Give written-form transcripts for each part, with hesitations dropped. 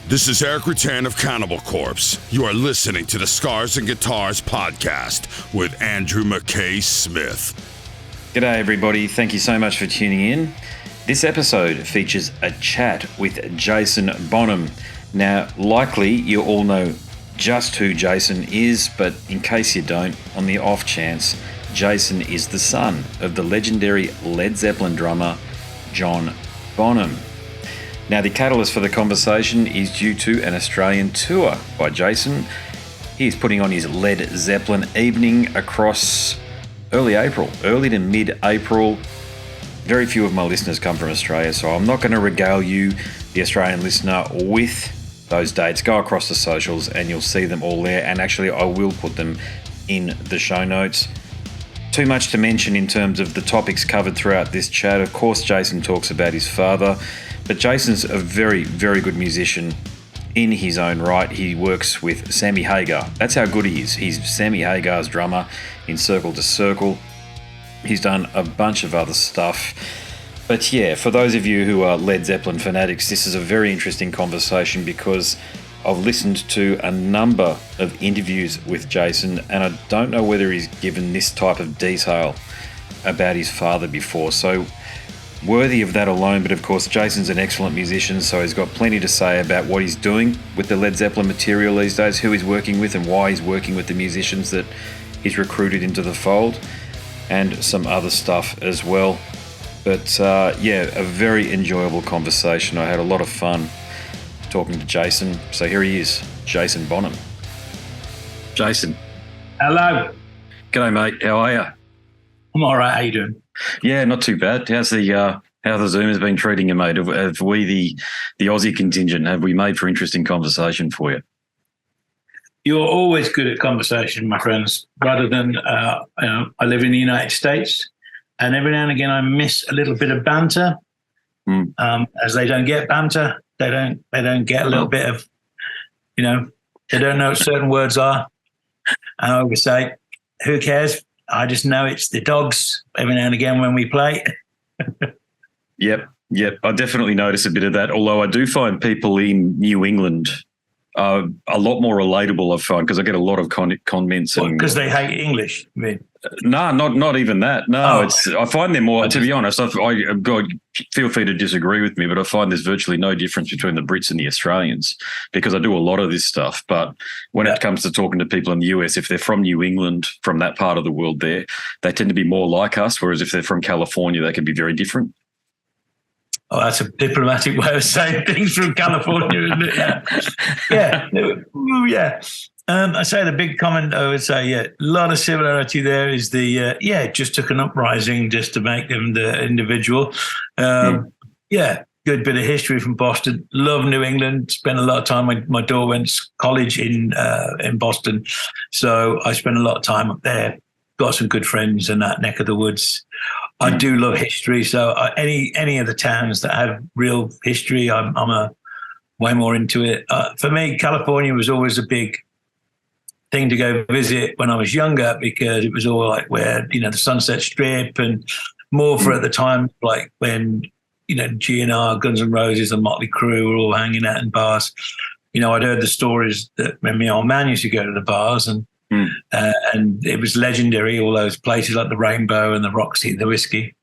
This is Eric Rutan of Cannibal Corpse. You are listening to the Scars and Guitars podcast with Andrew McKay Smith. G'day everybody, thank you so much for tuning in. This episode features a chat with Jason Bonham. Now, likely you all know just who Jason is, but in case you don't, on the off chance, Jason is the son of the legendary Led Zeppelin drummer, John Bonham. Now, the catalyst for the conversation is due to an Australian tour by Jason. He's putting on his Led Zeppelin evening across early to mid-April. Very few of my listeners come from Australia, so I'm not going to regale you, the Australian listener, with those dates. Go across the socials and you'll see them all there, and actually I will put them in the show notes. Too much to mention in terms of the topics covered throughout this chat. Of course, Jason talks about his father, but Jason's a very, very good musician in his own right. He works with Sammy Hagar. That's how good he is. He's Sammy Hagar's drummer in Circle to Circle. He's done a bunch of other stuff. But yeah, for those of you who are Led Zeppelin fanatics, this is a very interesting conversation because I've listened to a number of interviews with Jason, and I don't know whether he's given this type of detail about his father before. So worthy of that alone, but of course Jason's an excellent musician, so he's got plenty to say about what he's doing with the Led Zeppelin material these days, who he's working with and why he's working with the musicians that he's recruited into the fold, and some other stuff as well. But yeah, a very enjoyable conversation. I had a lot of fun talking to Jason. So here he is, Jason Bonham. Jason. Hello. G'day, mate. How are you? I'm all right. How you doing? Yeah, not too bad. How's the how the Zoom has been treating you, mate? Have we, the Aussie contingent, have we made for interesting conversation for you? You're always good at conversation, my friends. Rather than I live in the United States, and every now and again I miss a little bit of banter. As they don't get banter, they don't get a little bit of, they don't know what certain words are. And I always say, who cares? I just know it's the dogs every now and again when we play. Yep. I definitely notice a bit of that, although I do find people in New England a lot more relatable, I find, because I get a lot of comments. Because they hate English, I mean. No, not even that. No, I find them more, to be honest, God, feel free to disagree with me, but I find there's virtually no difference between the Brits and the Australians because I do a lot of this stuff. But when it comes to talking to people in the US, if they're from New England, from that part of the world there, they tend to be more like us, whereas if they're from California, they can be very different. Oh, that's a diplomatic way of saying things from California, isn't it? Yeah. I say the big comment I would say, a lot of similarity there is it just took an uprising just to make them the individual. Good bit of history from Boston. Love New England. Spent a lot of time. My daughter went to college in Boston, so I spent a lot of time up there. Got some good friends in that neck of the woods. I do love history, so any of the towns that have real history, I'm way more into it. For me, California was always a big thing to go visit when I was younger because it was all like where the Sunset Strip and more for at the time, like when GNR, Guns N' Roses, and Motley Crue were all hanging out in bars. I'd heard the stories that when my old man used to go to the bars and it was legendary, all those places like the Rainbow and the Roxy, the Whiskey.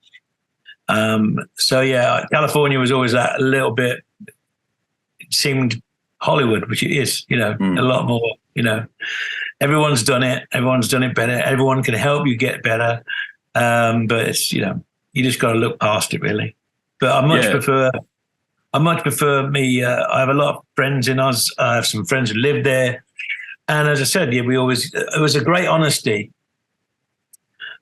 California was always that a little bit, it seemed Hollywood, which it is, a lot more, everyone's done it better. Everyone can help you get better. But it's, you just got to look past it really. But I much prefer I have a lot of friends in Oz. I have some friends who live there. And as I said, it was a great honesty.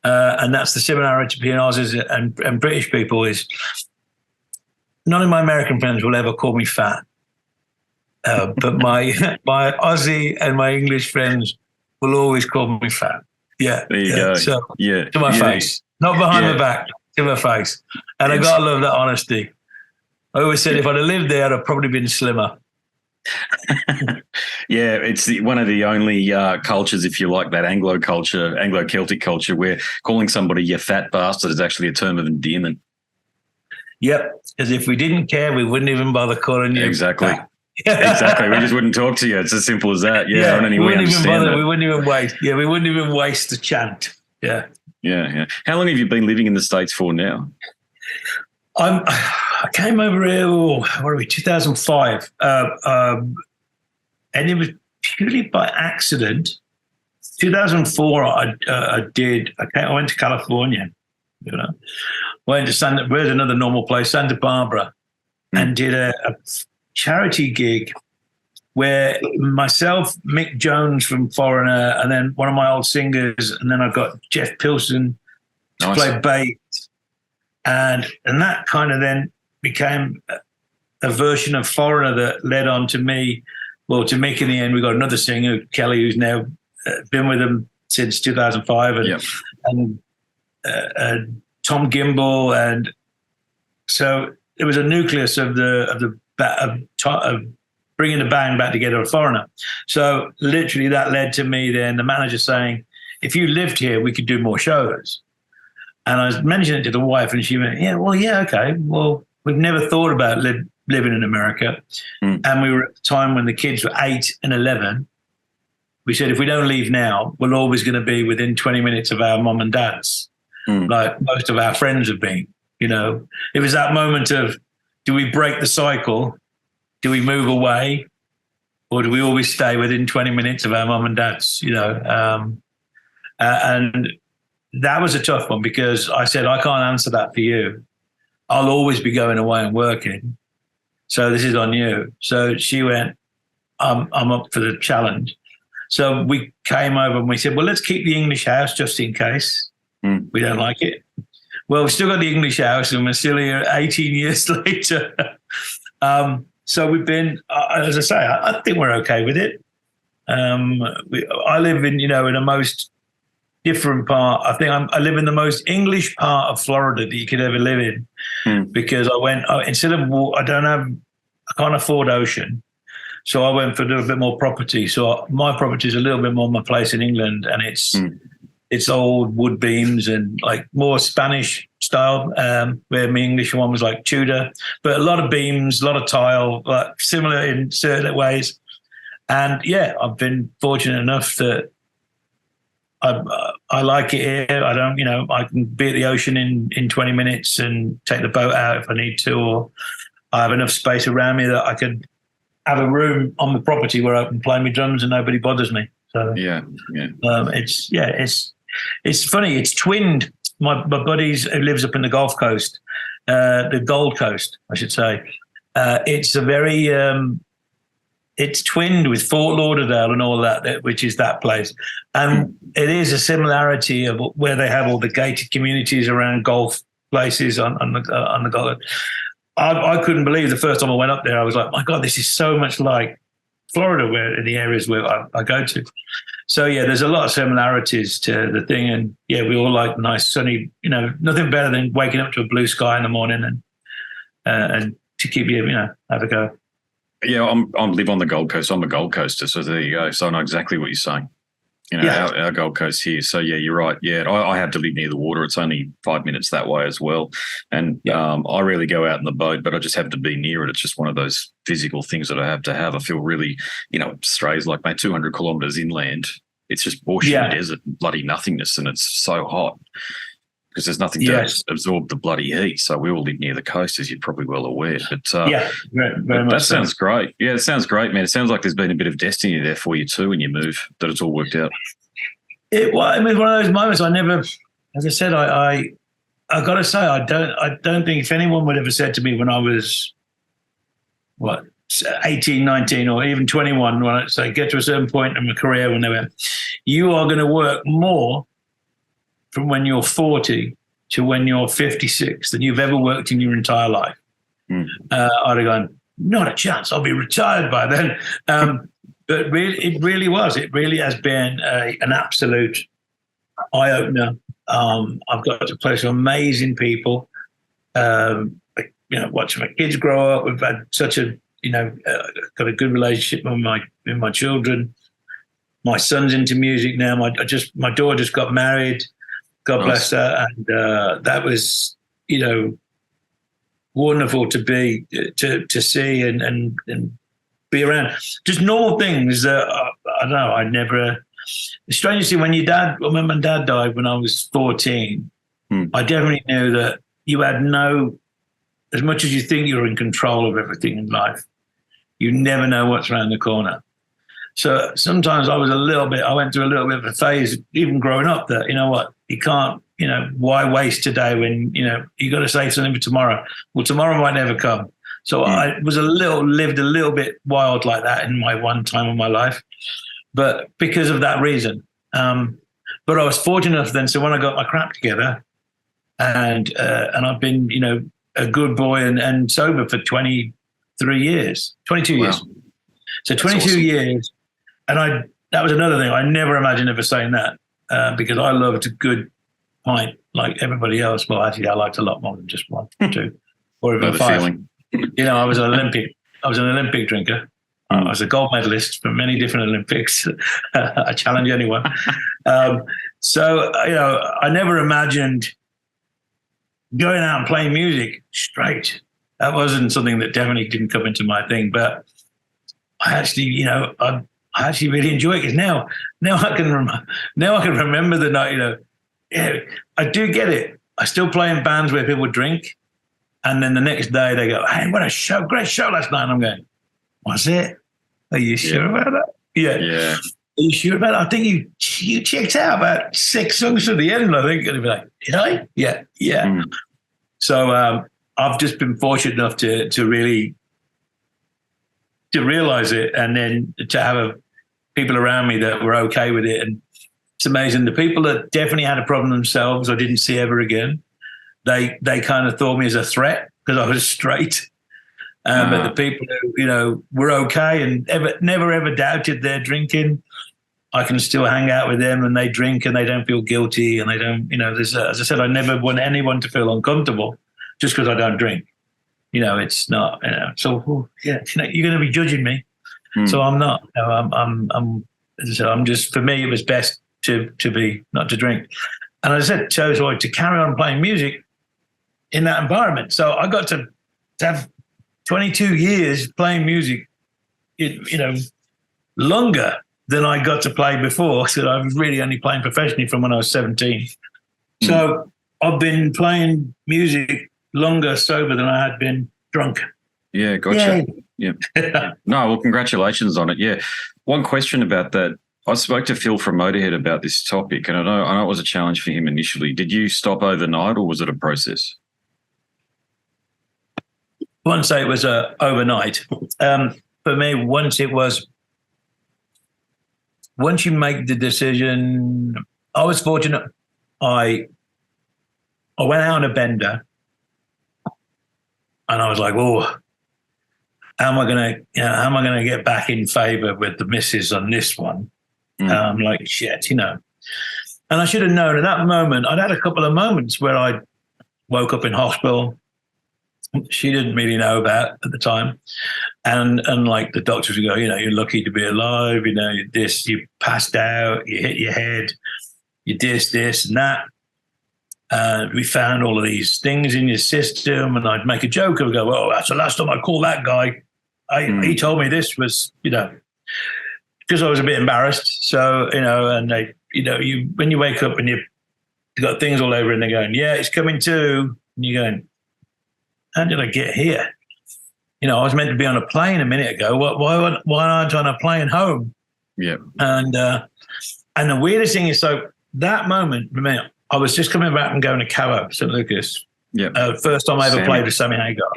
And that's the similarity between Aussies and British people is none of my American friends will ever call me fat. But my Aussie and my English friends will always call me fat. Yeah. There you go. So, to my face. Not behind my back, to my face. And I got to love that honesty. I always said if I'd have lived there, I'd have probably been slimmer. Yeah, it's one of the only cultures, if you like, that Anglo-Celtic culture, where calling somebody you fat bastard is actually a term of endearment. Yep, because if we didn't care, we wouldn't even bother calling you. Exactly. fat. Exactly. We just wouldn't talk to you. It's as simple as that. Yeah. We wouldn't even bother. That. We wouldn't even waste. Yeah, we wouldn't even waste the chant. Yeah. Yeah. How long have you been living in the States for now? I came over here, what are we, 2005. And it was purely by accident. 2004, I went to California, went to where's another normal place, Santa Barbara, and did a charity gig where myself, Mick Jones from Foreigner, and then one of my old singers, and then I got Jeff Pilson to play bass. And that kind of then became a version of Foreigner that led on to me. Well, to Mick in the end, we got another singer, Kelly, who's now been with them since 2005, and Tom Gimbel, and so it was a nucleus of bringing the band back together, a Foreigner. So literally that led to me then, the manager saying, if you lived here, we could do more shows. And I mentioned it to the wife, and she went, okay. Well, we've never thought about living in America. And we were at the time when the kids were 8 and 11. We said, if we don't leave now, we're always going to be within 20 minutes of our mom and dads, like most of our friends have been. It was that moment of, do we break the cycle? Do we move away? Or do we always stay within 20 minutes of our mom and dads? And that was a tough one, because I said, I can't answer that for you. I'll always be going away and working. So this is on you. So she went, I'm up for the challenge. So we came over and we said, well, let's keep the English house just in case we don't like it. Well, we've still got the English house and we're still here 18 years later. So we've been, as I say, I think we're okay with it. I live in a most different part. I think I live in the most English part of Florida that you could ever live in, because I went, instead of, I can't afford ocean. So I went for a bit more property. So my property is a little bit more my place in England, and it's old wood beams and like more Spanish style, where my English one was like Tudor, but a lot of beams, a lot of tile, like similar in certain ways. And I've been fortunate enough that I like it here. I don't, I can be at the ocean in 20 minutes and take the boat out if I need to, or I have enough space around me that I could have a room on the property where I can play my drums and nobody bothers me. So it's funny. It's twinned. My buddies who lives up in the Gulf Coast, the Gold Coast, I should say. It's a very it's twinned with Fort Lauderdale and all that, which is that place. And it is a similarity of where they have all the gated communities around golf places on the Gulf. I couldn't believe the first time I went up there. I was like, my God, this is so much like Florida, where in the areas where I go to. So there's a lot of similarities to the thing, and we all like nice sunny. Nothing better than waking up to a blue sky in the morning and to keep you, have a go. Yeah, I live on the Gold Coast. I'm a Gold Coaster, so there you go. So I know exactly what you're saying. Our Gold Coast here. So you're right. Yeah, I have to live near the water. It's only 5 minutes that way as well. And I rarely go out in the boat, but I just have to be near it. It's just one of those physical things that I have to have. I feel really, Australia's like, mate, 200 kilometres inland. It's just bullshit desert, bloody nothingness, and it's so hot because there's nothing to absorb the bloody heat. So we all live near the coast, as you're probably well aware. But very much that sounds great. Yeah, it sounds great, man. It sounds like there's been a bit of destiny there for you too when you move, that it's all worked out. One of those moments I never, as I said, I got to say, I don't think if anyone would ever said to me when I was, 18, 19 or even 21, when I say get to a certain point in my career when they went, you are going to work more from when you're 40 to when you're 56 than you've ever worked in your entire life. I'd have gone, not a chance. I'll be retired by then. But it really was. It really has been an absolute eye-opener. I've got to play some amazing people. Watching my kids grow up. We've had such a, got a good relationship with my children. My son's into music now. My daughter just got married. God bless her. And that was, wonderful to see and be around. Just normal things that, I don't know, I never... The strangest thing, when my mum and dad died when I was 14, I definitely knew that you had as much as you think you're in control of everything in life, you never know what's around the corner. So sometimes I went through a little bit of a phase, even growing up, that, you know what, you can't, why waste today when, you got to save something for tomorrow. Well, tomorrow might never come. So I was lived a little bit wild like that in my one time of my life, but because of that reason. But I was fortunate enough then, so when I got my crap together and I've been, a good boy and sober for 22 years. So 22 awesome. years. And that was another thing. I never imagined ever saying that because I loved a good pint like everybody else. Well, actually, I liked a lot more than just one, two, or even five. Feeling. I was an Olympic drinker. I was a gold medalist for many different Olympics. I challenge anyone. So, I never imagined going out and playing music straight. That wasn't something that definitely didn't come into my thing. But I actually, I actually really enjoy it because now I can remember the night. I do get it. I still play in bands where people drink, and then the next day they go, "Hey, what a great show last night!" And I'm going, "Was it? Are you sure about that?" Yeah. Are you sure about it? I think you checked out about 6 songs to the end, I think. And they'd be like, "Did I?" Yeah. So I've just been fortunate enough to really realize it, and then to have people around me that were okay with it. And it's amazing. The people that definitely had a problem themselves, I didn't see ever again. They kind of thought me as a threat because I was straight. But the people who, were okay and never ever doubted their drinking, I can still hang out with them and they drink and they don't feel guilty and they don't, as I said, I never want anyone to feel uncomfortable just because I don't drink. It's not, so you're going to be judging me. So I'm not, I'm as I said, I'm just, for me, it was best to be, not to drink. And as I said, chose to carry on playing music in that environment. So I got to have 22 years playing music, longer than I got to play before. So I was really only playing professionally from when I was 17. So I've been playing music longer sober than I had been drunk. Yeah, gotcha. Yeah. No, well, congratulations on it. Yeah. One question about that. I spoke to Phil from Motorhead about this topic, and I know it was a challenge for him initially. Did you stop overnight or was it a process? I wouldn't say it was overnight. For me, once you make the decision, I was fortunate. I went out on a bender, and I was like, "Oh, how am I gonna get back in favour with the missus on this one?" I'm like, shit, And I should have known at that moment. I'd had a couple of moments where I woke up in hospital. She didn't really know about at the time. And like the doctors would go, you're lucky to be alive, you passed out, you hit your head, you this and that. We found all of these things in your system, and I'd make a joke. I would go, "Oh, that's the last time I called that guy. He told me this was, because I was a bit embarrassed." So, and they, when you wake up and you've got things all over and they're going, "Yeah, it's coming too." And you're going, "How did I get here? I was meant to be on a plane a minute ago. Why aren't I on a plane home?" Yeah. And the weirdest thing is, so that moment, I was just coming back and going to Cabo, St. Lucas. Yeah. First time I ever played with Sammy Hagar.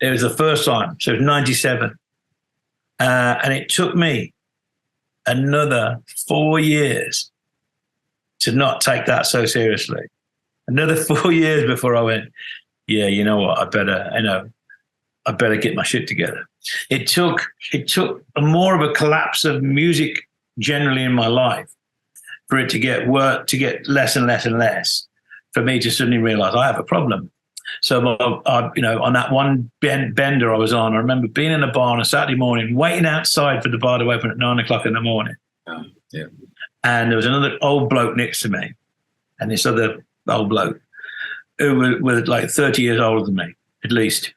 It was the first time. So it was 97. And it took me another 4 years to not take that so seriously. Another 4 years before I went, yeah, you know what? I better get my shit together. It took more of a collapse of music generally in my life for it to get less and less and less, for me to suddenly realize I have a problem. So, on that one bender I was on, I remember being in a bar on a Saturday morning, waiting outside for the bar to open at 9 o'clock in the morning. Yeah. And there was another old bloke next to me, and this other old bloke who was like 30 years older than me, at least.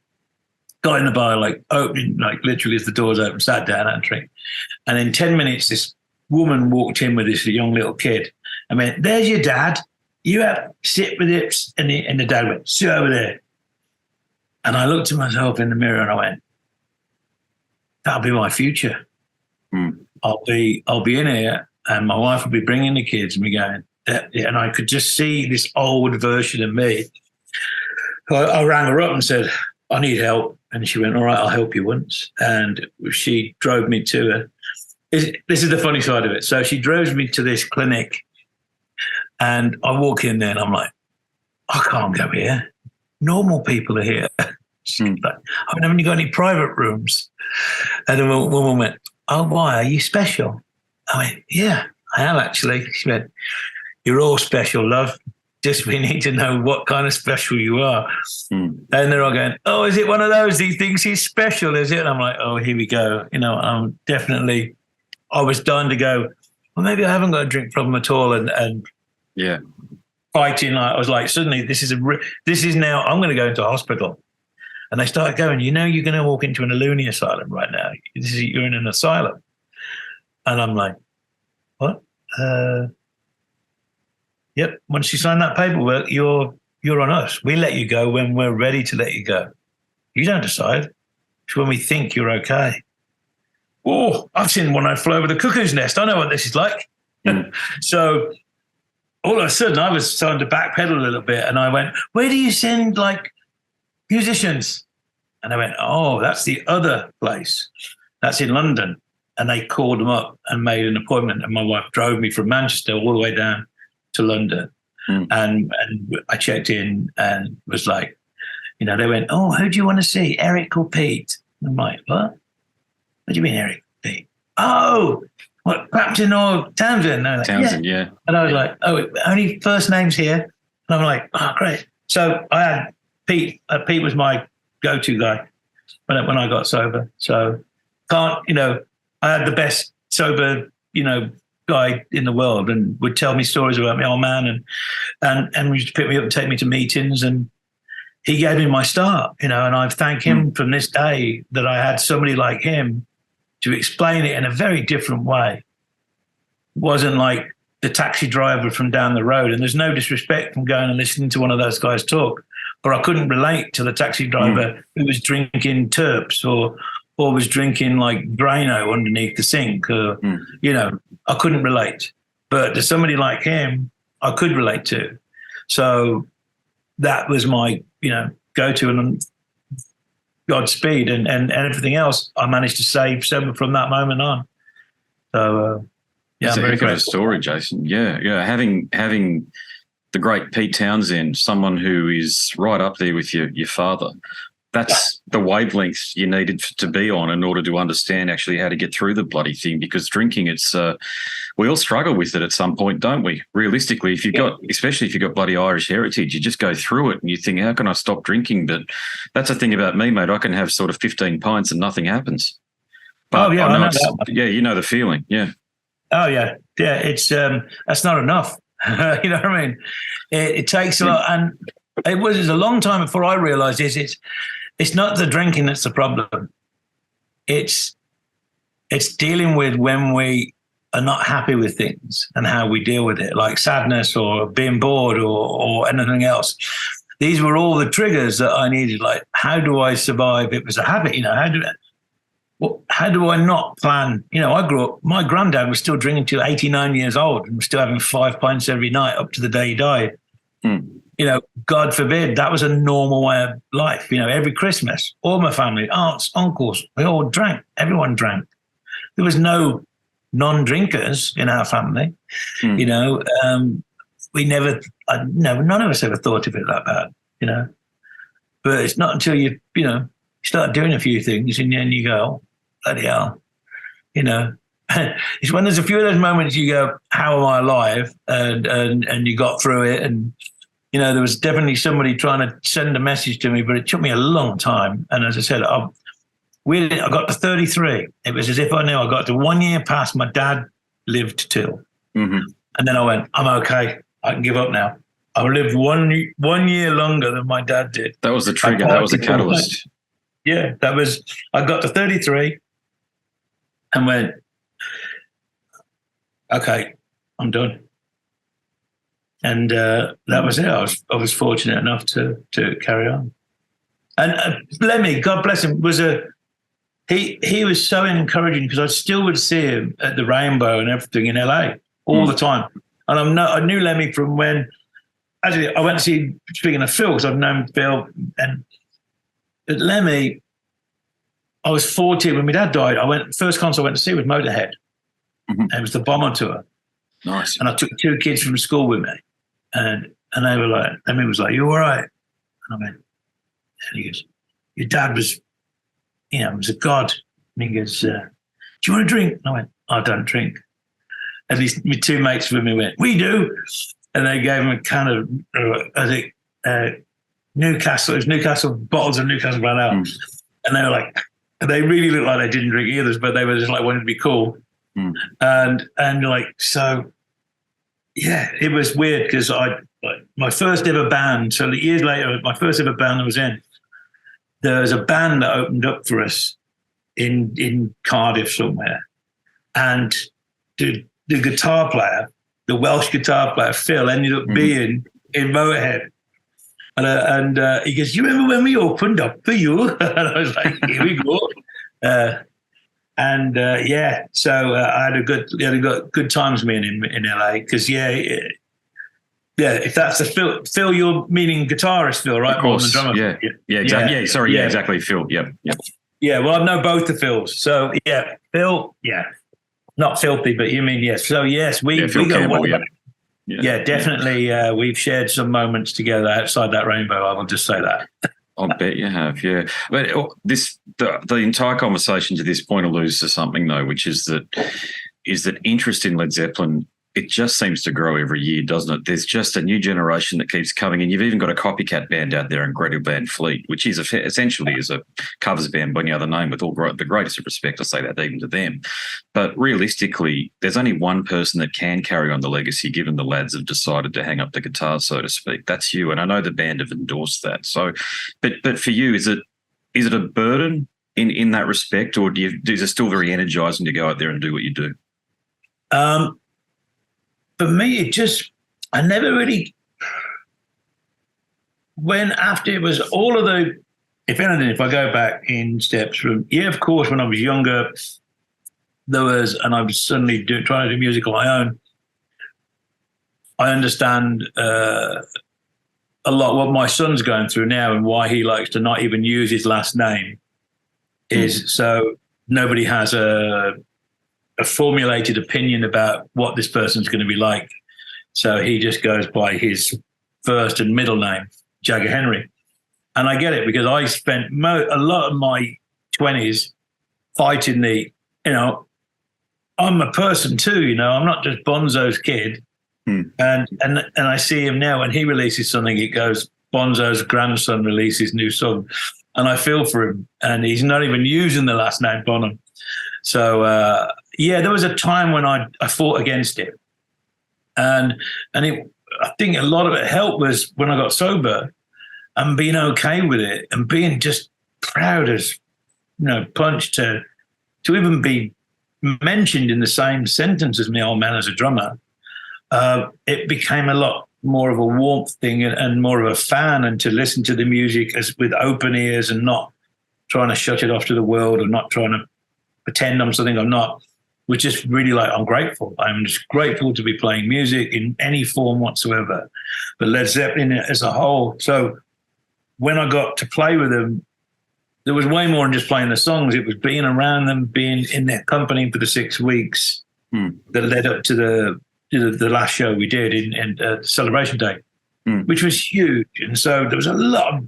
got in the bar, like opening, like literally as the doors open, sat down and drink. And in 10 minutes, this woman walked in with this young little kid. I mean, there's your dad. You have sit with it. And the dad went, sit over there. And I looked at myself in the mirror and I went, that'll be my future. I'll be in here and my wife will be bringing the kids and be going, and I could just see this old version of me. I rang her up and said, I need help. And she went, all right, I'll help you once. And she drove me to her. This is the funny side of it. So she drove me to this clinic and I walk in there and I'm like, I can't go here. Normal people are here. Like, haven't you got any private rooms? And the woman went, oh, why? Are you special? I went, yeah, I am actually. She went, you're all special, love. Just we need to know what kind of special you are. And they're all going, oh, is it one of those? He thinks he's special, is it? And I'm like, oh, here we go. I'm definitely, I was dying to go, well, maybe I haven't got a drink problem at all. And yeah, fighting. I was like, suddenly this is now, I'm going to go into a hospital. And they started going, you're going to walk into an loony asylum right now. You're in an asylum. And I'm like, what? Yep. Once you sign that paperwork, you're on us. We let you go when we're ready to let you go. You don't decide. It's when we think you're okay. Oh, I've seen one I flew over the cuckoo's nest. I know what this is like. So all of a sudden I was starting to backpedal a little bit and I went, where do you send like musicians? And I went, oh, that's the other place. That's in London. And they called them up and made an appointment. And my wife drove me from Manchester all the way down to London. And I checked in and was like, they went, oh, who do you want to see, Eric or Pete? And I'm like, what? What do you mean, Eric or Pete? Oh, what, Clapton or Townsend? Like, Townsend, yeah. And I was like, oh, only first names here. And I'm like, oh, great. So I had Pete. Pete was my go-to guy when I got sober. So I had the best sober, guy in the world and would tell me stories about my old man and used to pick me up and take me to meetings, and he gave me my start, and I thank him from this day that I had somebody like him to explain it in a very different way. It wasn't like the taxi driver from down the road, and there's no disrespect from going and listening to one of those guys talk, but I couldn't relate to the taxi driver who was drinking Terps or was drinking like Drano underneath the sink. I couldn't relate. But to somebody like him, I could relate to. So that was my, go-to, and Godspeed and everything else I managed to save sober from that moment on. So, it's a heck of a story, Jason. Yeah. Having the great Pete Townsend, someone who is right up there with your father, that's the wavelength you needed to be on in order to understand actually how to get through the bloody thing. Because drinking, we all struggle with it at some point, don't we? Realistically, especially if you've got bloody Irish heritage, you just go through it and you think, how can I stop drinking? But that's the thing about me, mate. I can have sort of 15 pints and nothing happens. But I know you know the feeling, yeah. Oh yeah, yeah. It's that's not enough. You know what I mean? It takes a lot, and it was a long time before I realised it's not the drinking that's the problem. It's dealing with when we are not happy with things and how we deal with it, like sadness or being bored or anything else. These were all the triggers that I needed. Like, how do I survive? It was a habit, how do I not plan? I grew up, my granddad was still drinking till 89 years old and was still having 5 pints every night up to the day he died. God forbid, that was a normal way of life. Every Christmas, all my family, aunts, uncles, we all drank. Everyone drank. There was no non-drinkers in our family. We never, none of us ever thought of it that bad, But it's not until you start doing a few things and then you go, oh, bloody hell, It's when there's a few of those moments you go, how am I alive? And you got through it. And, there was definitely somebody trying to send a message to me, but it took me a long time. And as I said, I got to 33. It was as if I knew I got to 1 year past my dad lived till. And then I went, I'm okay. I can give up now. I lived 1 year longer than my dad did. That was the trigger. That was the catalyst. Yeah, I got to 33 and went, okay, I'm done. And that was it. I was fortunate enough to carry on. And Lemmy, God bless him, he was so encouraging because I still would see him at the Rainbow and everything in LA all the time. And I knew Lemmy from when, actually, I went to see, speaking of Phil, because I've known Phil. And at Lemmy, I was 14 when my dad died. First concert I went to see was Motorhead. And it was the Bomber tour. Nice. And I took 2 kids from school with me. And they were like, Lemmy was like, you all right? And I went, and he goes, your dad was, was a god. And he goes, do you want a drink? And I went, I don't drink. At least my 2 mates with me went, we do. And they gave him a can of, Newcastle. It was Newcastle, bottles of Newcastle ran out. And they were like, they really looked like they didn't drink either, but they were just like wanting to be cool. And like, so, yeah, it was weird because my first ever band, so years later, my first ever band I was in, there was a band that opened up for us in Cardiff somewhere. And the guitar player, the Welsh guitar player, Phil, ended up being in Motorhead. And he goes, you remember when we opened up for you? And I was like, here we go. So I had good times me in LA because if that's the Phil, you're meaning guitarist Phil, right? Of course, drummer. Yeah, exactly. Yeah, sorry, exactly, Phil. Yep. Yeah, well, I know both the Phils. So yeah, Phil, not filthy, but you mean yes. So yes, we go Campbell, way back. Yeah, definitely. We've shared some moments together outside that rainbow. I will just say that. I'll bet you have, yeah. But the entire conversation to this point alludes to something though, which is that interest in Led Zeppelin, it just seems to grow every year, doesn't it? There's just a new generation that keeps coming, and you've even got a copycat band out there in Gretel Band Fleet, which is essentially is a covers band by any other name. With all the greatest of respect, I say that even to them. But realistically, there's only one person that can carry on the legacy, given the lads have decided to hang up the guitar, so to speak. That's you, and I know the band have endorsed that. So, but for you, is it a burden in that respect, or is it still very energizing to go out there and do what you do? For me, I never really after it was all of the, if anything, if I go back in steps from, of course, when I was younger, and I was suddenly trying to do music on my own, I understand a lot what my son's going through now and why he likes to not even use his last name is so nobody has a formulated opinion about what this person's going to be like. So he just goes by his first and middle name, Jagger Henry. And I get it because I spent a lot of my 20s fighting I'm a person too, I'm not just Bonzo's kid. And I see him now when he releases something, it goes, Bonzo's grandson releases new song. And I feel for him. And he's not even using the last name Bonham. So, there was a time when I fought against it. And I think a lot of it helped was when I got sober and being okay with it and being just proud as, punch to even be mentioned in the same sentence as my old man as a drummer. It became a lot more of a warmth thing and more of a fan, and to listen to the music as with open ears and not trying to shut it off to the world or not trying to pretend I'm something I'm not, which is really I'm grateful. I'm just grateful to be playing music in any form whatsoever, but Led Zeppelin as a whole. So when I got to play with them, there was way more than just playing the songs. It was being around them, being in their company for the 6 weeks that led up to the last show we did in Celebration Day, which was huge. And so there was a lot of,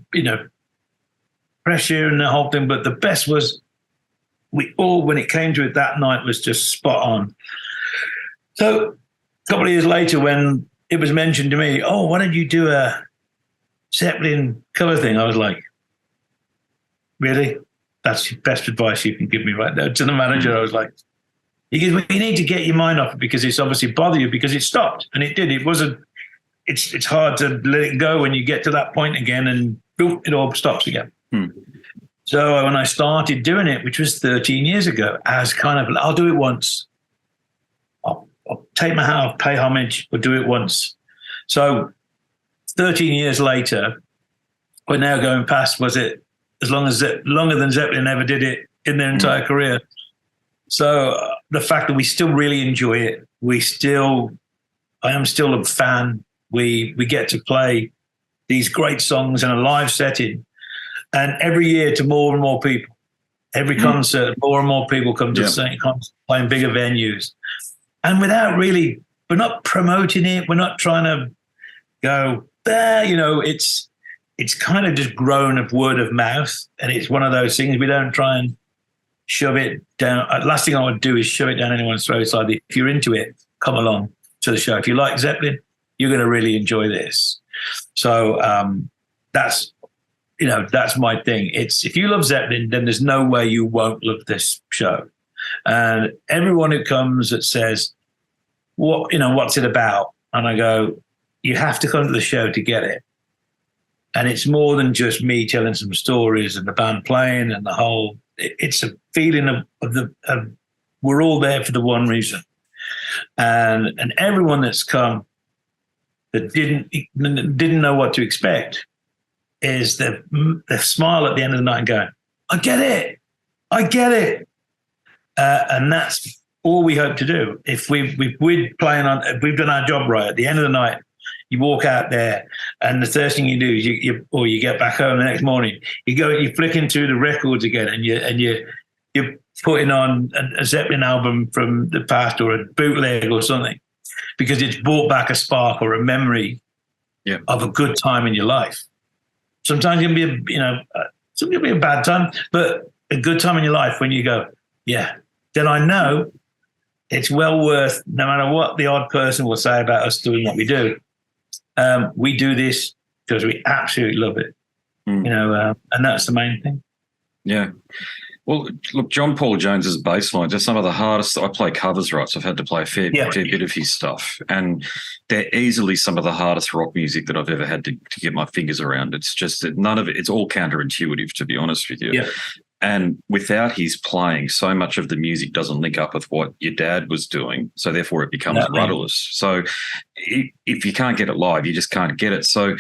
pressure and the whole thing, but the best was when it came to it that night, was just spot on. So a couple of years later, when it was mentioned to me, why don't you do a Zeppelin cover thing? I was like, really? That's the best advice you can give me right now. To the manager, I was like, he goes, well, you need to get your mind off it because it's obviously bothered you, because it stopped. And it did. It wasn't, it's hard to let it go when you get to that point again and boom, it all stops again. So when I started doing it, which was 13 years ago, as kind of, I'll do it once. I'll take my hat off, pay homage, but do it once. So 13 years later, we're now going past, was it longer than Zeppelin ever did it in their entire career. So the fact that we still really enjoy it, I am still a fan. We get to play these great songs in a live setting. And every year to more and more people, every concert, more and more people come to sing, playing bigger venues. And we're not promoting it. We're not trying to go there. It's kind of just grown of word of mouth. And it's one of those things we don't try and shove it down. Last thing I would do is shove it down anyone's throat. It's like, if you're into it, come along to the show. If you like Zeppelin, you're going to really enjoy this. So that's my thing. It's, if you love Zeppelin, then there's no way you won't love this show. And everyone who comes that says, what's it about? And I go, you have to come to the show to get it. And it's more than just me telling some stories and the band playing and the whole, it's a feeling of we're all there for the one reason. And everyone that's come that didn't know what to expect is the smile at the end of the night and going, I get it. And that's all we hope to do. If we've done our job right, at the end of the night, you walk out there and the first thing you do is you get back home the next morning, you're flicking through the records again and you're putting on a Zeppelin album from the past or a bootleg or something, because it's brought back a spark or a memory of a good time in your life. Sometimes it can be something will be a bad time, but a good time in your life when you go, then I know it's well worth, no matter what the odd person will say about us doing what we do. We do this because we absolutely love it, and that's the main thing. Yeah. Well, look, John Paul Jones's bass lines are some of the hardest. I play covers, right? So I've had to play a fair bit of his stuff. And they're easily some of the hardest rock music that I've ever had to get my fingers around. It's just that none of it, it's all counterintuitive, to be honest with you. Yeah. And without his playing, so much of the music doesn't link up with what your dad was doing. So therefore it becomes rudderless. So if you can't get it live, you just can't get it. So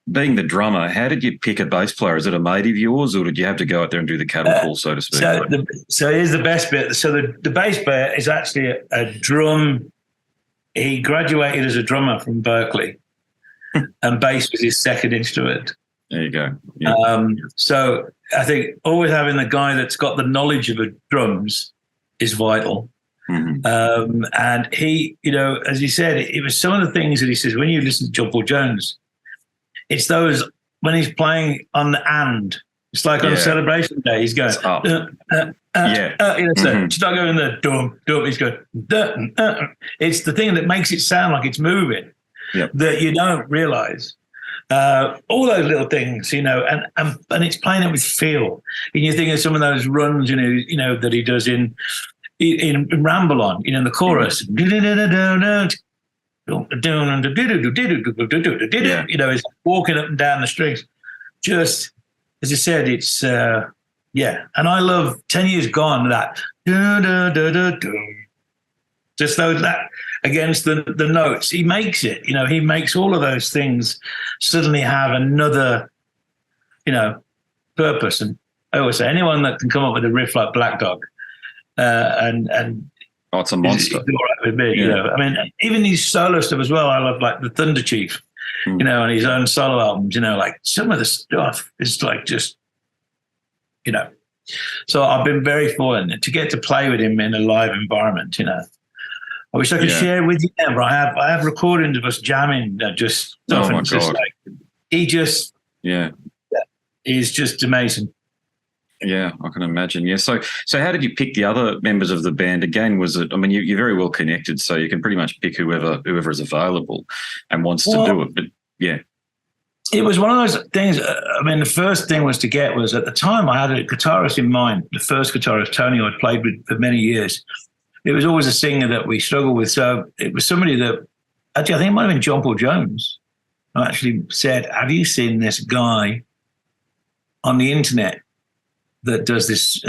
being the drummer, how did you pick a bass player? Is it a mate of yours, or did you have to go out there and do the cattle call, so to speak? So here's the best bit. So the bass player is actually a drum. He graduated as a drummer from Berkeley, and bass was his second instrument. There you go. Yeah. So I think always having the guy that's got the knowledge of the drums is vital. Mm-hmm. And he, as he said, it was some of the things that he says when you listen to John Paul Jones. It's those when he's playing on the and. It's like on a celebration day, he's going, so it's not going the dum, dum, he's going, it's the thing that makes it sound like it's moving that you don't realize. All those little things, and it's playing it with feel. And you think of some of those runs, that he does in Ramble On, in the chorus. It's walking up and down the strings. Just as I said, it's and I love 10 Years Gone, that just those that against the notes. He makes it, he makes all of those things suddenly have another purpose. And I always say anyone that can come up with a riff like Black Dog and it's a monster. It's all right with me, I mean, even these solo stuff as well. I love like the Thunder Chief, and his own solo albums. Like some of the stuff is like just, So I've been very fortunate to get to play with him in a live environment. I wish I could share with you, but I have recordings of us jamming. Just stuff. Oh my God! He's just amazing. Yeah, I can imagine. Yeah. So how did you pick the other members of the band? Again, was it? I mean, you're very well connected, so you can pretty much pick whoever is available and wants to do it. But it was one of those things. I mean, the first thing was at the time I had a guitarist in mind. The first guitarist, Tony, I'd played with for many years. It was always a singer that we struggled with. So it was somebody that actually I think it might have been John Paul Jones, who actually said, "Have you seen this guy on the internet that does this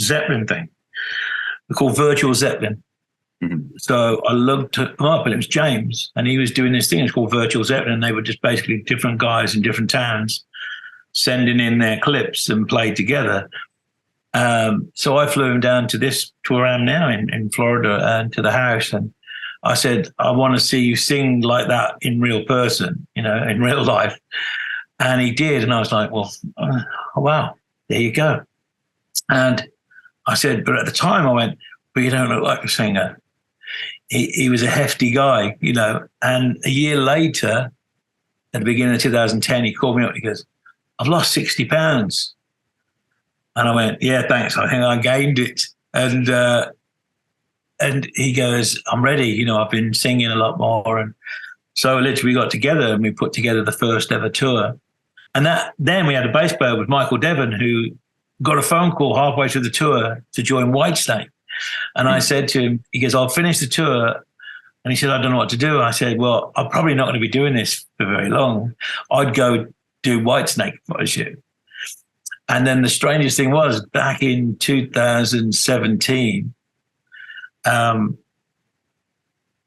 Zeppelin thing. They're called Virtual Zeppelin. Mm-hmm. So I looked him up, and it was James, and he was doing this thing. It's called Virtual Zeppelin, and they were just basically different guys in different towns sending in their clips and played together. So I flew him down to this, to where I am now in Florida, and to the house, and I said, I want to see you sing like that in real person, in real life. And he did, and I was like, well, oh, wow, there you go. And I said, but at the time I went, but you don't look like a singer. He was a hefty guy, and a year later, at the beginning of 2010, he called me up and he goes, I've lost 60 pounds. And I went, yeah, thanks. I think I gained it. And he goes, I'm ready. I've been singing a lot more. And so literally we got together and we put together the first ever tour. And then we had a bass player with Michael Devon, who got a phone call halfway through the tour to join Whitesnake. And I said to him, he goes, I'll finish the tour. And he said, I don't know what to do. I said, well, I'm probably not going to be doing this for very long. I'd go do Whitesnake if I was you. And then the strangest thing was, back in 2017, I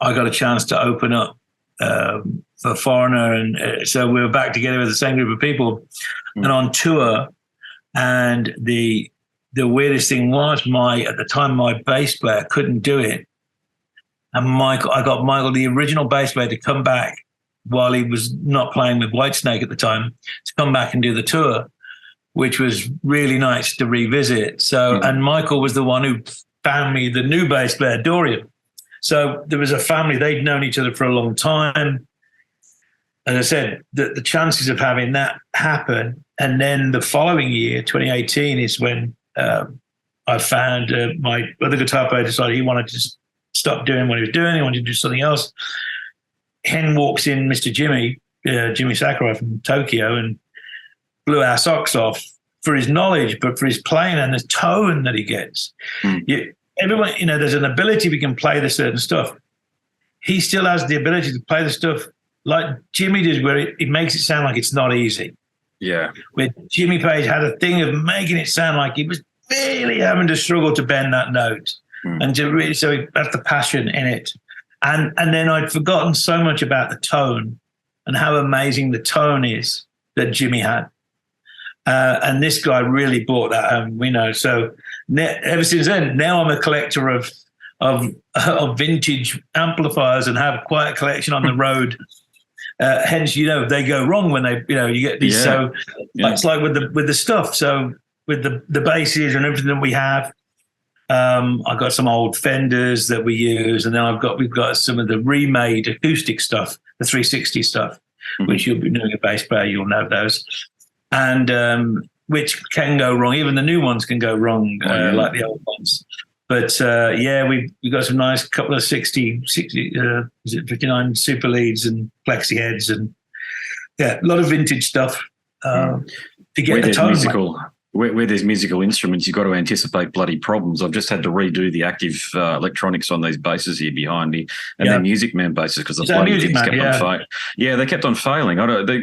got a chance to open up for Foreigner. And so we were back together with the same group of people and on tour. And the weirdest thing was, at the time, my bass player couldn't do it. And I got Michael, the original bass player, to come back while he was not playing with Whitesnake at the time, to come back and do the tour, which was really nice to revisit. So, and Michael was the one who found me the new bass player, Dorian. So there was a family, they'd known each other for a long time. As I said, the chances of having that happen. And then the following year, 2018, is when I found my other guitar player decided he wanted to stop doing what he was doing. He wanted to do something else. Hen walks in, Mr. Jimmy Sakurai from Tokyo, and blew our socks off for his knowledge, but for his playing and the tone that he gets. Everyone, there's an ability we can play the certain stuff. He still has the ability to play the stuff like Jimmy did, where it makes it sound like it's not easy. Yeah. Where Jimmy Page had a thing of making it sound like he was really having to struggle to bend that note. And to really, so that's the passion in it. And then I'd forgotten so much about the tone and how amazing the tone is that Jimmy had. And this guy really brought that home, So ever since then, now I'm a collector of vintage amplifiers and have quite a collection on the road. Hence, they go wrong when they, you get these. Yeah. So it's like with the stuff. So with the basses and everything that we have, I've got some old Fenders that we use, and then we've got some of the remade acoustic stuff, the 360 stuff, which you'll be doing a bass player, you'll know those, and which can go wrong. Even the new ones can go wrong, like the old ones. But we've got some nice couple of 60 59 super leads and plexi heads, and a lot of vintage stuff to get the tone. Where there's musical instruments, you've got to anticipate bloody problems. I've just had to redo the active electronics on these basses here behind me, and they're Music Man basses because the bloody things kept on failing. Yeah, they kept on failing.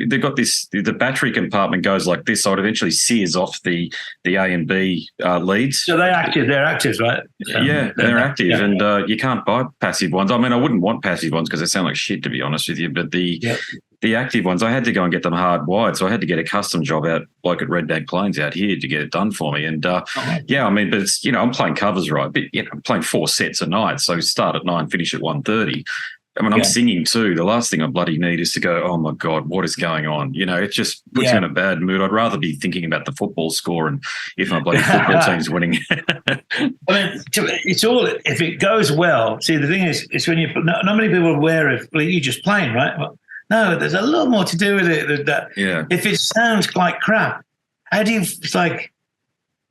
They've got this. The battery compartment goes like this, so it eventually sears off the A and B leads. So they're active. They're active, right? They're active, and you can't buy passive ones. I mean, I wouldn't want passive ones because they sound like shit, to be honest with you. But the active ones, I had to go and get them hardwired. So I had to get a custom job out, like at Red Bag Plains out here, to get it done for me. And but it's, I'm playing covers, right? But, I'm playing 4 sets a night. So start at 9, finish at 1:30. I mean, I'm singing too. The last thing I bloody need is to go, oh my God, what is going on? It just puts you in a bad mood. I'd rather be thinking about the football score and if my bloody football team's winning. I mean, it's all, if it goes well, see, the thing is, it's when not many people are aware of, you're just playing, right? Well, no, there's a lot more to do with it than that. Yeah. If it sounds like crap, how do you, it's like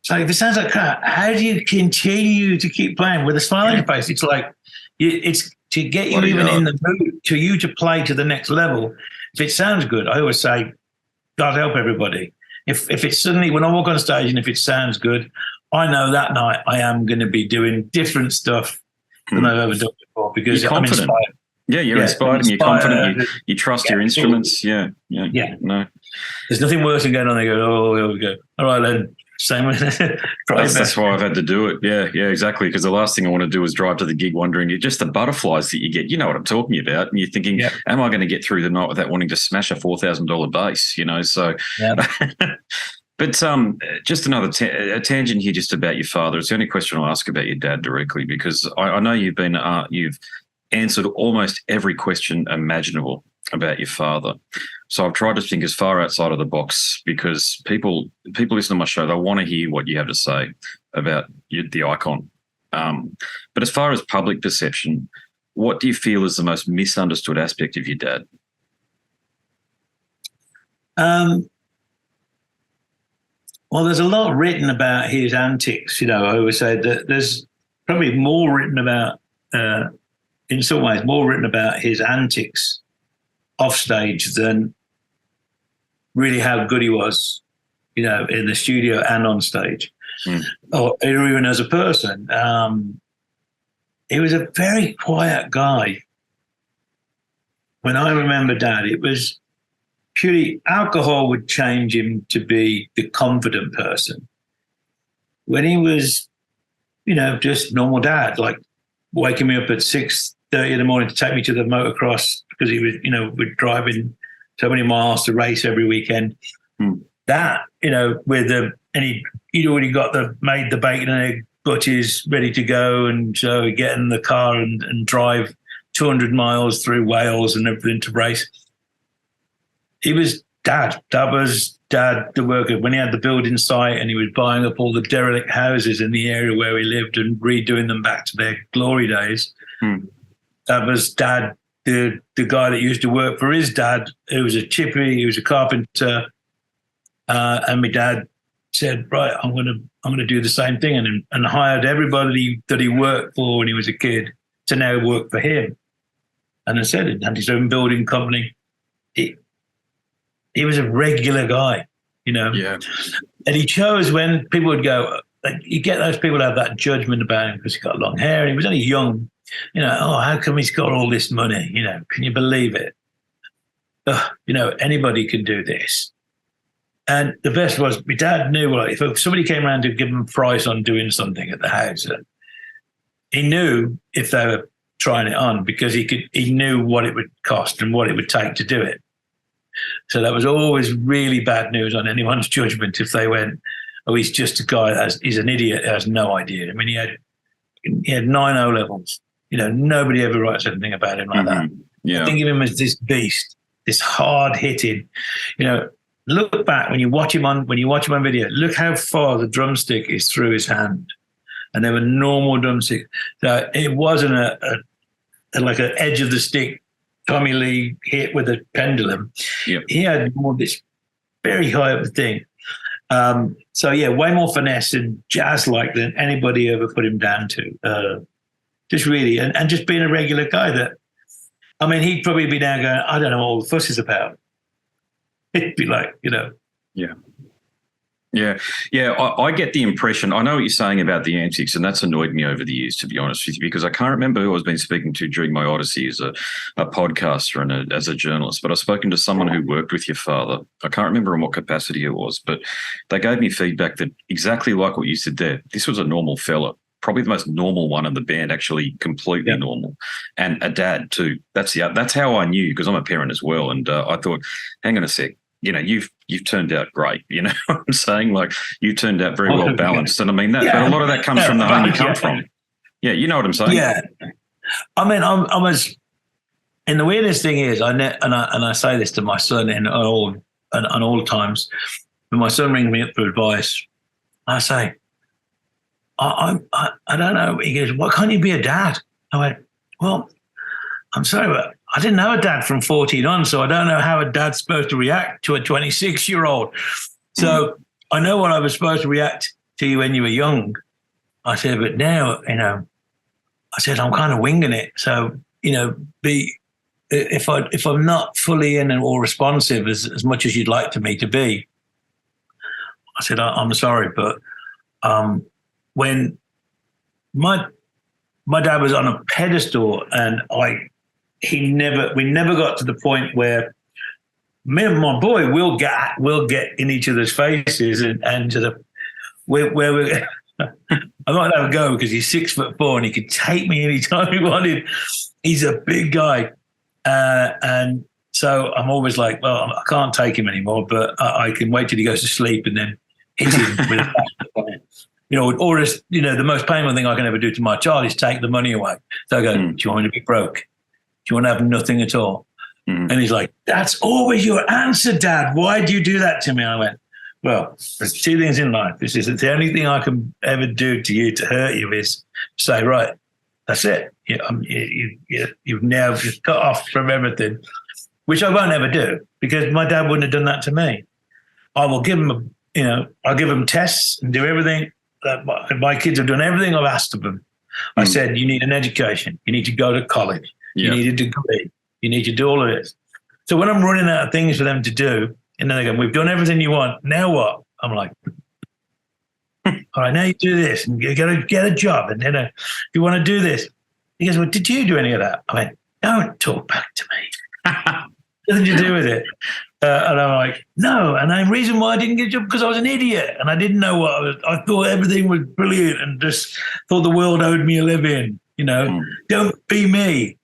if it sounds like crap, how do you continue to keep playing with a smile on your face? It's like, it's to get you even in the mood, to you to play to the next level. If it sounds good, I always say, God help everybody. If it's suddenly, when I walk on stage and if it sounds good, I know that night I am going to be doing different stuff than I've ever done before because I'm inspired. Yeah, you're inspired and you're confident. You trust your instruments. Yeah. No, there's nothing worse than going on there. Go, oh, here we go. All right, then. Same with that's why I've had to do it. Yeah, exactly. Because the last thing I want to do is drive to the gig wondering, just the butterflies that you get. You know what I'm talking about. And you're thinking, am I going to get through the night without wanting to smash a $4,000 bass? You know, so. Yeah. But just another a tangent here, just about your father. It's the only question I'll ask about your dad directly, because I know you've answered almost every question imaginable about your father. So I've tried to think as far outside of the box, because people listen to my show, they want to hear what you have to say about the icon. But as far as public perception, what do you feel is the most misunderstood aspect of your dad? Well, there's a lot written about his antics. I always say that there's probably more written about, in some ways, more written about his antics off stage than really how good he was, in the studio and on stage, or even as a person. He was a very quiet guy. When I remember Dad, it was purely alcohol would change him to be the confident person. When he was, just normal Dad, like waking me up at 6:30 in the morning to take me to the motocross, because he was, we're driving so many miles to race every weekend. That, he'd already made the bacon and egg butties ready to go. And so he'd get in the car and drive 200 miles through Wales and everything to race. He was Dad. That was Dad, the worker. When he had the building site and he was buying up all the derelict houses in the area where we lived and redoing them back to their glory days. That was Dad, the guy that used to work for his dad, who was a chippy, he was a carpenter. And my dad said, right, I'm gonna do the same thing, and hired everybody that he worked for when he was a kid to now work for him. And I said it had his own building company. He was a regular guy, Yeah. And he chose when people would go, like, you get those people that have that judgment about him because he's got long hair and he was only young. How come he's got all this money? Can you believe it? Anybody can do this. And the best was, my dad knew, if somebody came around to give him a price on doing something at the house, he knew if they were trying it on, because he knew what it would cost and what it would take to do it. So that was always really bad news on anyone's judgment if they went, oh, he's just a guy, he's an idiot, has no idea. I mean, he had 9 O-levels. Nobody ever writes anything about him like that. Yeah. I think of him as this beast, this hard-hitting, look back when you watch him on video, look how far the drumstick is through his hand. And they were normal drumsticks. So it wasn't like an edge of the stick Tommy Lee hit with a pendulum. Yep. He had more this very high up the thing. Way more finesse and jazz-like than anybody ever put him down to. Just really, and just being a regular guy that, he'd probably be now going, I don't know what all the fuss is about. It'd be like, Yeah, I get the impression, I know what you're saying about the Antics, and that's annoyed me over the years, to be honest with you, because I can't remember who I've been speaking to during my odyssey as a podcaster and as a journalist, but I've spoken to someone who worked with your father. I can't remember in what capacity it was, but they gave me feedback that exactly like what you said there, this was a normal fella, probably the most normal one in the band, actually completely normal, and a dad too. That's how I knew, because I'm a parent as well, and I thought, hang on a sec, you've turned out great. You know what I'm saying? Like, you turned out very well balanced. And I mean that, but a lot of that comes from the home you come from. Yeah, you know what I'm saying? Yeah. I mean, I was, and the weirdest thing is, I say this to my son in all times, when my son rings me up for advice, I say, I don't know. He goes, why can't you be a dad? I went, well, I'm sorry, but I didn't have a dad from 14 on, so I don't know how a dad's supposed to react to a 26-year-old. So I know what I was supposed to react to you when you were young. I said, but now, I said, I'm kind of winging it. So, if I'm not fully in or responsive as much as you'd like me to be, I said, I'm sorry, but when my dad was on a pedestal, and we never got to the point where me and my boy will get in each other's faces and to the where we I might have a go because he's 6'4" and he could take me anytime he wanted. He's a big guy. And so I'm always like, well, I can't take him anymore, but I can wait till he goes to sleep and then hit him with a bat. Or just, the most painful thing I can ever do to my child is take the money away. So I go, do you want me to be broke? Do you want to have nothing at all? And he's like, that's always your answer, Dad. Why do you do that to me? I went, well, there's two things in life. This is the only thing I can ever do to you to hurt you is say, right, that's it. You've now just cut off from everything, which I won't ever do because my dad wouldn't have done that to me. I will give him, I'll give him tests and do everything. My kids have done everything I've asked of them. I said, you need an education. You need to go to college. You need a degree. You need to do all of this. So when I'm running out of things for them to do, and then they go, we've done everything you want. Now what? I'm like, all right, now you do this and you got to get a job. And then you want to do this. He goes, well, did you do any of that? I went, don't talk back to me. Nothing to do with it. And I'm like, no. And the reason why I didn't get a job because I was an idiot and I didn't know what I was. I thought everything was brilliant and just thought the world owed me a living. Don't be me.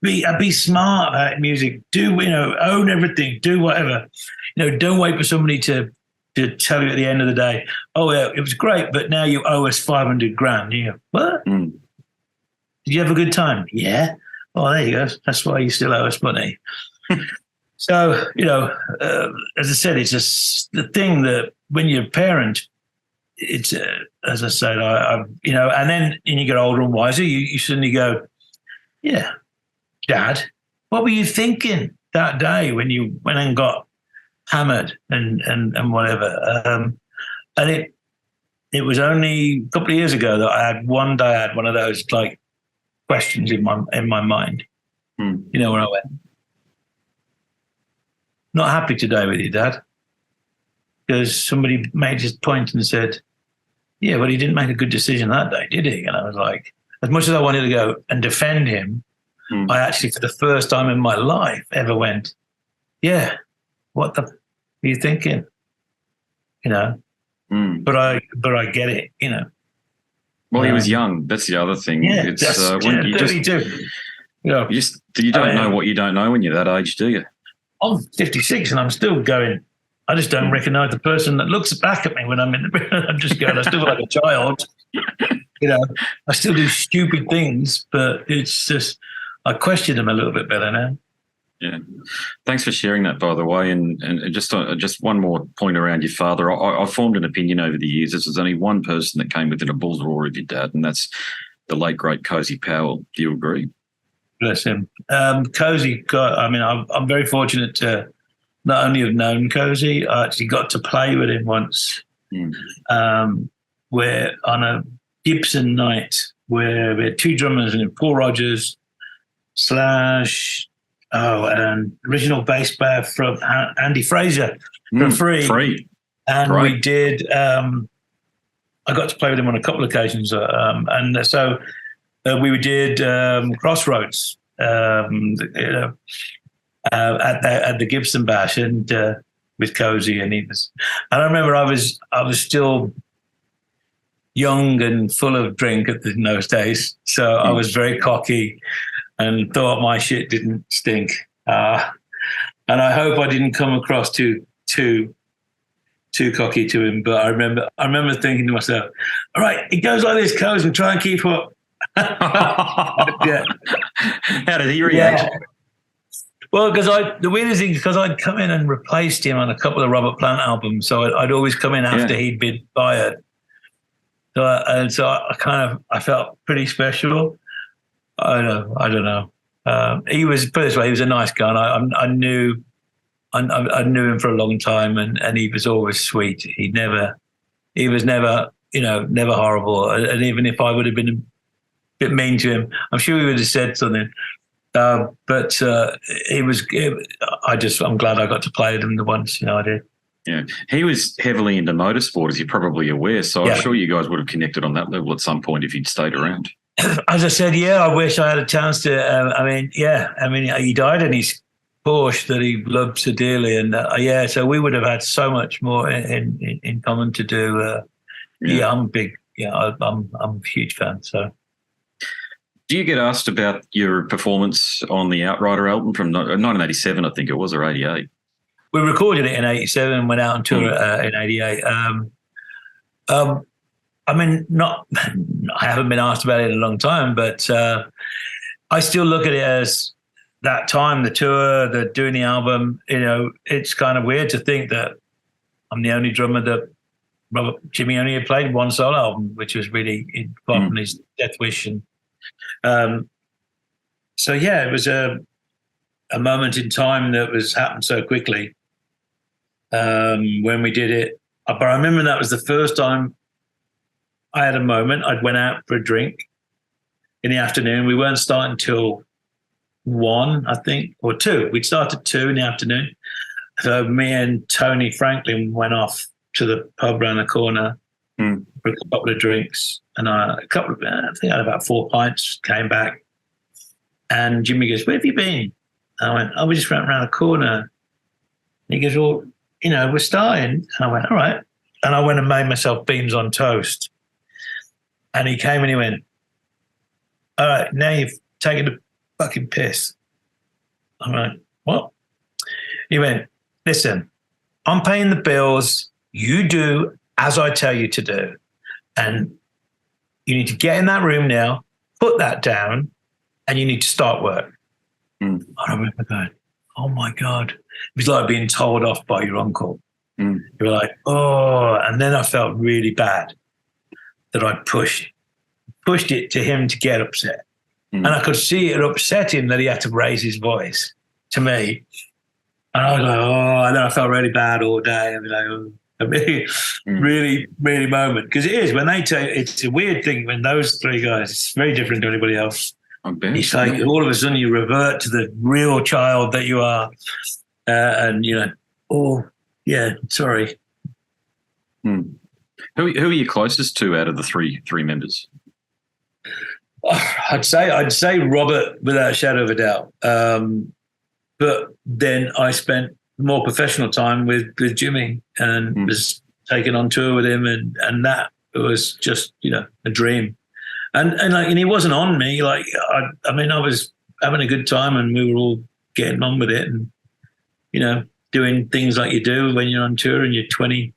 Be smart about music. Do own everything. Do whatever. Don't wait for somebody to tell you at the end of the day, oh yeah, it was great, but now you owe us $500,000. You go, what? Did you have a good time? Yeah. Oh, there you go. That's why you still owe us money. So, as I said, it's just the thing that when you're a parent, it's, as I said, and then you get older and wiser, you suddenly go, yeah, Dad, what were you thinking that day when you went and got hammered and whatever? And it was only a couple of years ago that I had one of those like questions in my mind. Where I went, not happy today with you, Dad, because somebody made his point and said, yeah, but he didn't make a good decision that day, did he? And I was like, as much as I wanted to go and defend him, I actually, for the first time in my life, ever went, yeah, what the are you thinking? But I get it, Well, he was young. That's the other thing. Yeah, it's when you 32. You don't know what you don't know when you're that age, do you? I'm 56 and I'm still going. I just don't recognize the person that looks back at me when I'm in the mirror. I'm just going, I still feel like a child. I still do stupid things, but it's just, I question them a little bit better now. Yeah. Thanks for sharing that, by the way. And just one more point around your father. I formed an opinion over the years. There's only one person that came within a bull's roar of your dad, and that's the late, great Cozy Powell. Do you agree? Bless him. Cozy, I'm very fortunate to not only have known Cozy, I actually got to play with him once. Where on a Gibson night where we had two drummers and Paul Rogers / and original bass player from Andy Fraser from Free. And we did, I got to play with him on a couple of occasions. We did Crossroads at the Gibson Bash and with Cozy, and I remember I was still young and full of drink in those days, so I was very cocky and thought my shit didn't stink, and I hope I didn't come across too cocky to him. But I remember thinking to myself, all right, it goes like this, Cozy, and try and keep up. Yeah. How did he react? Yeah. Well, the weirdest thing is because I'd come in and replaced him on a couple of Robert Plant albums, so I'd always come in after he'd been fired. So I felt pretty special. I don't know. He was, put it this way, he was a nice guy. And I knew him for a long time, and he was always sweet. He was never horrible. And even if I would have been a bit mean to him, I'm sure he would have said something. But I'm glad I got to play with him the once, I did. Yeah, he was heavily into motorsport, as you're probably aware. So I'm sure you guys would have connected on that level at some point if you'd stayed around. As I said, I wish I had a chance to. He died, and he's Porsche that he loved so dearly, and so we would have had so much more in common to do. I'm big. I'm a huge fan. So, do you get asked about your performance on the Outrider album from 1987? I think it was, or 88. We recorded it in 87 and went out on tour in 88. I mean, I haven't been asked about it in a long time, but I still look at it as that time, the tour, doing the album. It's kind of weird to think that I'm the only drummer that Jimmy only had played one solo album, which was really apart from his Death Wish. And it was a moment in time that happened so quickly when we did it. But I remember that was the first time I had a moment. I went out for a drink in the afternoon. We weren't starting till 1, I think, or 2. We'd started 2 in the afternoon. So me and Tony Franklin went off to the pub around the corner for a couple of drinks. And I think I had about 4 pints, came back. And Jimmy goes, "Where have you been?" I went, "Oh, we just went around the corner." And he goes, "Well, we're starting." And I went, "All right." And I went and made myself beans on toast. And he came and he went, "All right, now you've taken the fucking piss." I'm like, "What?" He went, "Listen, I'm paying the bills. You do as I tell you to do. And you need to get in that room now, put that down, and you need to start work." I remember going, "Oh my God." It was like being told off by your uncle. You were like, "Oh," and then I felt really bad that I pushed it to him to get upset. And I could see it upset him that he had to raise his voice to me. And I was like, oh, and then I felt really bad all day. I was like, oh, really, really moment. Because it is, when they tell you, it's a weird thing when those 3 guys, it's very different to anybody else. It's like all of a sudden you revert to the real child that you are. And you're like, oh, yeah, sorry. Who are you closest to out of the three members? I'd say Robert without a shadow of a doubt. But then I spent more professional time with Jimmy and was taken on tour with him, and that was just a dream. And he wasn't on me. Like I was having a good time, and we were all getting on with it, and doing things like you do when you're on tour and you're 22.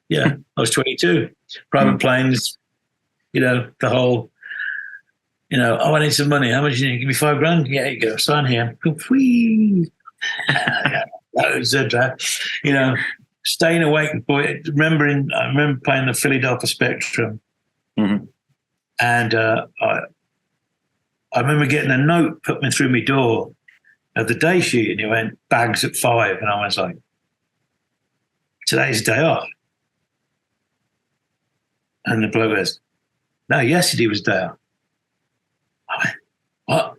Yeah, I was 22. Private planes. The whole, "Oh, I need some money. How much do you need? Give me $5,000. Yeah, you go. Sign here." That was it. Staying awake. I remember playing the Philadelphia Spectrum. And I remember getting a note put me through my door of the day sheet, and it went, "Bags at 5." And I was like, "Today's the day off." And the bloke goes, "No, yesterday was day off." I went, "What?"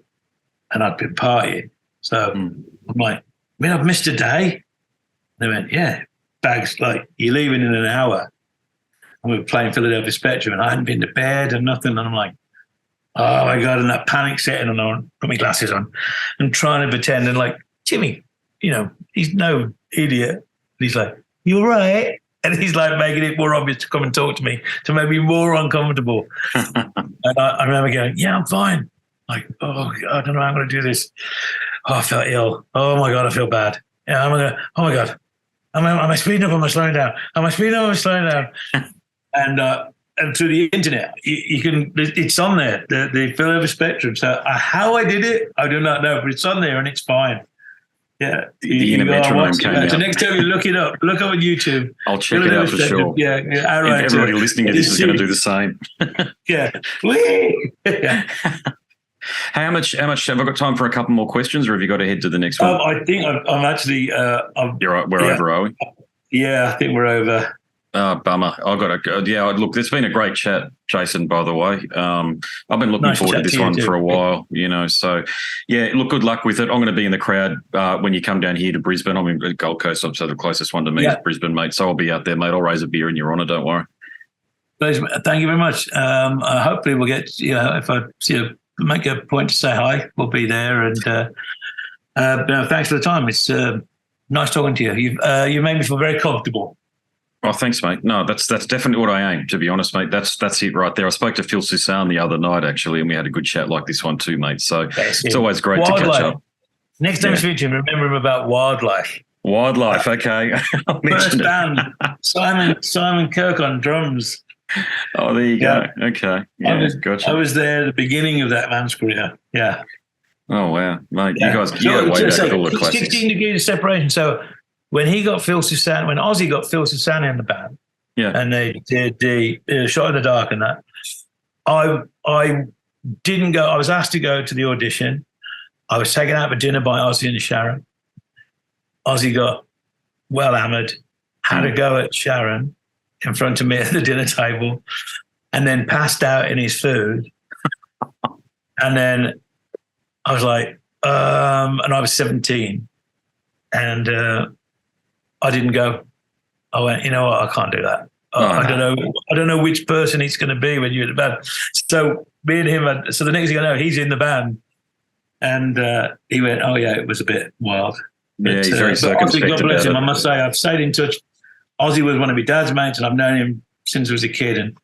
And I'd been partying. So I'm like, "I mean, I've missed a day?" And they went, "Yeah, bags, like you're leaving in an hour." And we were playing Philadelphia Spectrum, and I hadn't been to bed and nothing. And I'm like, oh my God, and that panic setting, and I put my glasses on and trying to pretend. And like, Jimmy, he's no idiot. And he's like, "You all right?" And he's like making it more obvious to come and talk to me, to make me more uncomfortable. And I remember going, "Yeah, I'm fine." Like, oh, I don't know how I'm going to do this. Oh, I felt ill. Oh my God, I feel bad. Yeah, oh my God. Am I speeding up? Am I slowing down? Am I speeding up? Am I slowing down? And through the internet, you can, it's on there, the Philadelphia Spectrum. So how I did it, I do not know, but it's on there and it's fine. Yeah, the metronome came out. So next time you look it up, look up on YouTube. I'll check it out for sure. Yeah, all right. Everybody listening to this is going to do the same. Yeah. How much have I got time for a couple more questions, or have you got to head to the next one? I think I'm actually. You're right. We're over, are we? Yeah, I think we're over. Oh, bummer. I've got to go. Yeah, look, it's been a great chat, Jason, by the way. I've been looking forward to this one for a while, So, yeah, look, good luck with it. I'm going to be in the crowd when you come down here to Brisbane. I'm in Gold Coast, so the closest one to me is Brisbane, mate. So I'll be out there, mate. I'll raise a beer in your honour, don't worry. Thank you very much. Hopefully we'll get, if I make a point to say hi, we'll be there. And No, thanks for the time. It's nice talking to you. You made me feel very comfortable. Oh, thanks, mate. No, that's definitely what I aim, to be honest, mate. That's it right there. I spoke to Phil Susan the other night, actually, and we had a good chat like this one too, mate. So it's always great to catch up. Next time you speak to him, remember him about wildlife. Wildlife, okay. First band, Simon Kirk on drums. Oh, there you go. Okay. Yeah, gotcha. I was there at the beginning of that man's career. Yeah. Oh, wow. Mate, you guys way back with all the classics. 16 degrees of separation. So when Ozzy got Phil Susan in the band, and they did the Shot in the Dark and that, I didn't go. I was asked to go to the audition. I was taken out for dinner by Ozzy and Sharon. Ozzy got well hammered, had a go at Sharon in front of me at the dinner table, and then passed out in his food. And then I was like, and I was 17, and I didn't go. I went, you know what? I can't do that. I don't know which person it's going to be when you're in the band. So me and him, so the next thing I know, he's in the band. And he went, oh, yeah, it was a bit wild. Yeah, he's very circumspect. God bless him. I must say, I've stayed in touch. Ozzy was one of my dad's mates, and I've known him since I was a kid. And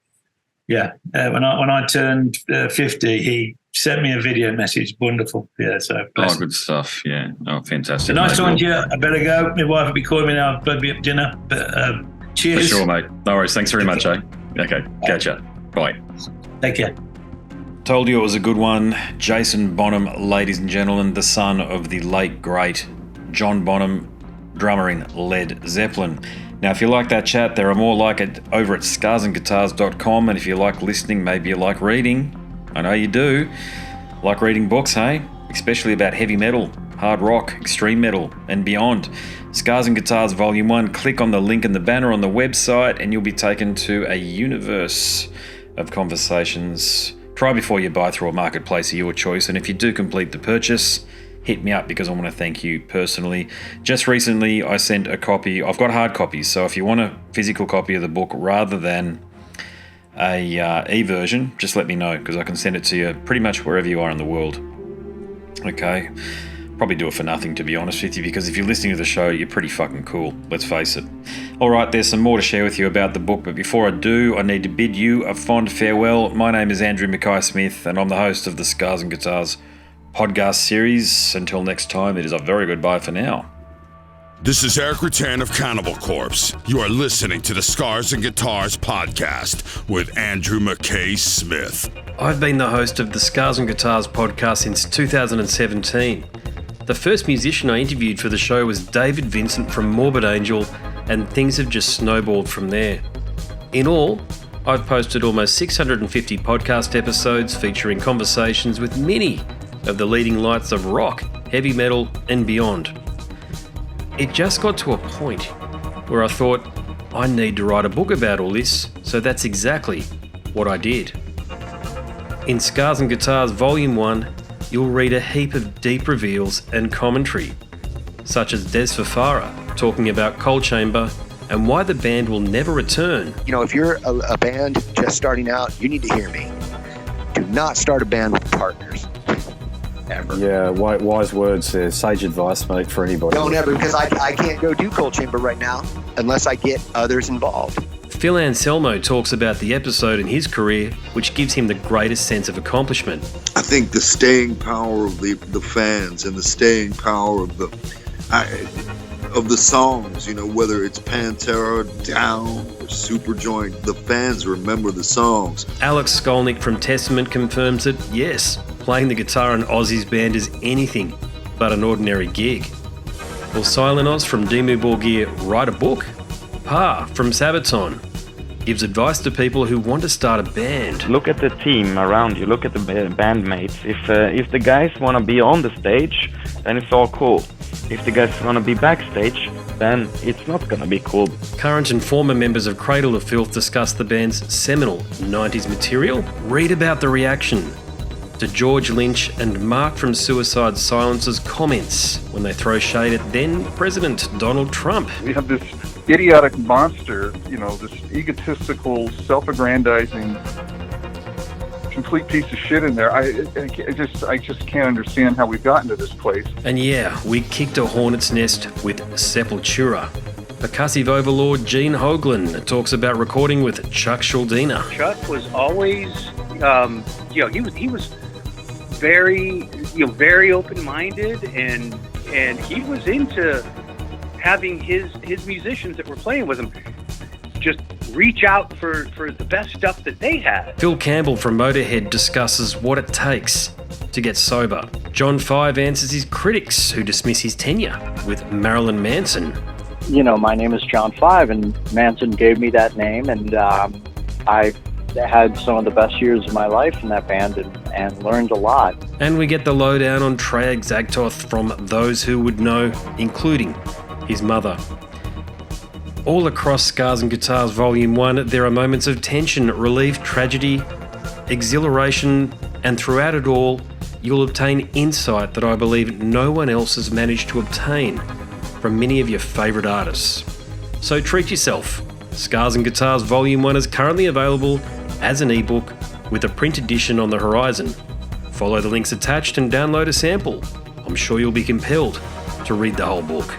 when I turned 50, he sent me a video message. Wonderful. Yeah, so bless him. Good stuff. Yeah. Oh, fantastic. So nice talking to you. I better go. My wife will be calling me now. I'll be at dinner. But cheers. For sure, mate. No worries. Thanks very much, eh? Okay. Catch ya. Bye. Take care. Told you it was a good one. Jason Bonham, ladies and gentlemen, the son of the late, great John Bonham, drummer in Led Zeppelin. Now, if you like that chat, there are more like it over at scarsandguitars.com. And if you like listening, maybe you like reading. I know you do. Like reading books, hey? Especially about heavy metal, hard rock, extreme metal, and beyond. Scars and Guitars Volume 1. Click on the link in the banner on the website and you'll be taken to a universe of conversations. Try before you buy through a marketplace of your choice, and if you do complete the purchase, hit me up because I want to thank you personally. Just recently, I sent a copy. I've got hard copies, so if you want a physical copy of the book rather than a e-version, just let me know because I can send it to you pretty much wherever you are in the world. Okay? Probably do it for nothing, to be honest with you, because if you're listening to the show, you're pretty fucking cool. Let's face it. All right, there's some more to share with you about the book, but before I do, I need to bid you a fond farewell. My name is Andrew Mackay-Smith, and I'm the host of the Scars and Guitars podcast series. Until next time, it is a very good bye for now. This is Eric Rattan of Cannibal Corpse. You are listening to the Scars and Guitars podcast with Andrew Mackay-Smith. I've been the host of the Scars and Guitars podcast since 2017. The first musician I interviewed for the show was David Vincent from Morbid Angel, and things have just snowballed from there. In all, I've posted almost 650 podcast episodes featuring conversations with many of the leading lights of rock, heavy metal, and beyond. It just got to a point where I thought, I need to write a book about all this, so that's exactly what I did. In Scars and Guitars Volume 1, you'll read a heap of deep reveals and commentary, such as Des Fafara talking about Coal Chamber and why the band will never return. You know, if you're a band just starting out, you need to hear me. Do not start a band with partners. Ever. Yeah, wise words there. Sage advice, mate, for anybody. Don't ever, because I can't go do Coal Chamber right now unless I get others involved. Phil Anselmo talks about the episode in his career which gives him the greatest sense of accomplishment. I think the staying power of the fans and the staying power of the songs, you know, whether it's Pantera, Down, or Superjoint, the fans remember the songs. Alex Skolnick from Testament confirms that, yes, playing the guitar in Ozzy's band is anything but an ordinary gig. Will Silent Oz from Dimmu Borgir write a book? Pa from Sabaton gives advice to people who want to start a band. Look at the team around you, look at the bandmates. If the guys want to be on the stage, then it's all cool. If the guys want to be backstage, then it's not going to be cool. Current and former members of Cradle of Filth discuss the band's seminal 90s material. Read about the reaction to George Lynch and Mark from Suicide Silence's comments when they throw shade at then President Donald Trump. We have this idiotic monster, you know, this egotistical, self-aggrandizing complete piece of shit in there. I just can't understand how we've gotten to this place. And yeah, we kicked a hornet's nest with Sepultura. Percussive overlord Gene Hoglan talks about recording with Chuck Schuldiner. Chuck was always, he was very open-minded, and he was into having his musicians that were playing with him just reach out for the best stuff that they had. Phil Campbell from Motorhead discusses what it takes to get sober. John Five answers his critics who dismiss his tenure with Marilyn Manson. My name is John Five, and Manson gave me that name, and I had some of the best years of my life in that band and learned a lot. And we get the lowdown on Treyarch Zagtoth from those who would know, including his mother. All across Scars and Guitars Volume 1, there are moments of tension, relief, tragedy, exhilaration, and throughout it all, you'll obtain insight that I believe no one else has managed to obtain from many of your favourite artists. So treat yourself. Scars and Guitars Volume 1 is currently available as an ebook with a print edition on the horizon. Follow the links attached and download a sample. I'm sure you'll be compelled to read the whole book.